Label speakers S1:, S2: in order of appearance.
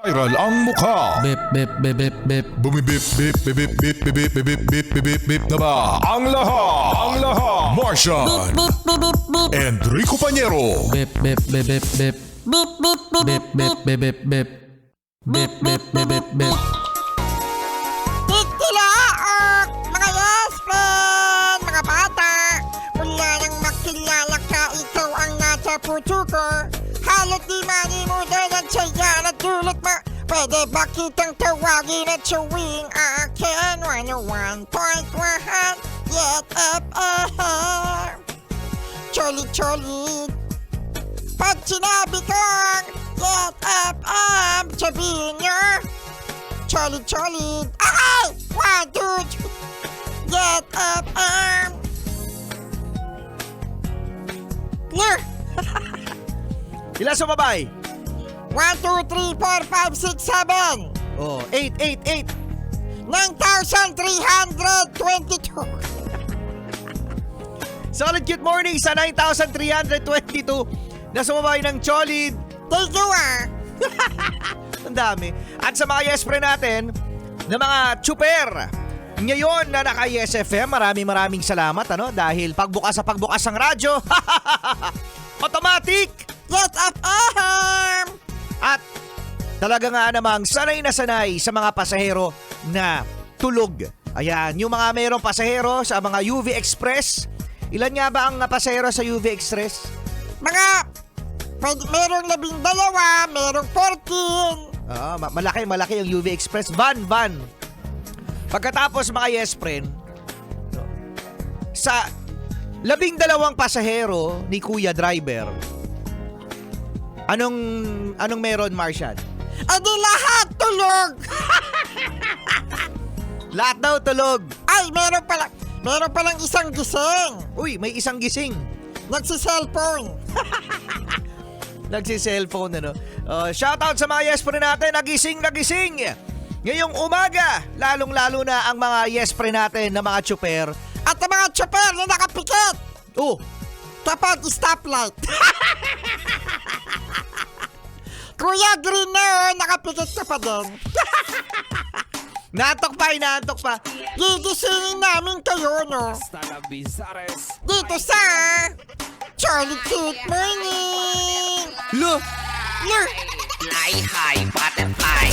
S1: Viral ang mukha.
S2: Bip, bip, bip, bip, bip.
S1: Bumibip, bip, bip, bip, bip, bip, bip, bip, bip, bip, bip na ba? Ang lahat! Ang lahat! Martian!
S3: Beep, beep, beep, beep.
S1: Enrico Pañero!
S2: Bip, bip, bip, bip, bip.
S3: Beep, beep, beep,
S2: Bip, bip, bip, bip, bip. Bip, bip, bip, bip, bip.
S3: Titilaok! Mga yes friend! Mga bata! Mula nang makilala ka, ikaw ang nasa puso ko. Halot di manimudan at saya at dulot mo. Pwede ba kitang tawagin at suwing akin? 101.1 Yet FM. Cholit-cholit. Pag sinabi kong Yet FM, sabihin nyo cholit-cholit. Okay! 1, 2, 3. Yet FM. Clear!
S4: Ilan sumabay?
S3: 1, 2, 3, 4, 5, 6, 7.
S4: Oh, 8, 8,
S3: 9,322.
S4: Solid Cute Morning sa 9,322 na sumabay ng Cholid.
S3: Thank you
S4: Ang dami. At sa mga yes friend natin na mga chuper ngayon na naka-Yes FM, maraming salamat dahil pagbukas ang radyo automatic.
S3: Yes FM.
S4: At talaga nga namang sanay na sanay sa mga pasahero na tulog. Ayan, yung mga mayroong pasahero sa mga UV Express. Ilan nga ba ang pasahero sa UV Express?
S3: Merong 12, merong 14.
S4: Malaki yung UV Express. Van. Pagkatapos mga yes friend, sa 12 pasahero ni Kuya Driver, anong meron, Martian?
S3: Adi lahat tulog.
S4: Lahat daw tulog.
S3: Ay, meron palang isang gising.
S4: Uy, may isang gising.
S3: Nagsi-cellphone.
S4: Nagsi-cellphone, shoutout sa mga yes friend natin, nagising. Ngayong umaga, lalong-lalo na ang mga yes friend natin na mga chuper.
S3: At ang mga chopper na nakapikit
S4: Oh,
S3: kapag stoplight. Kuya Green na nakapikit ka pa din.
S4: inaantok pa.
S3: Gigisingin namin kayo, no? Dito sa Charlie Cute Morning.
S4: Lo,
S5: Fly high, butterfly.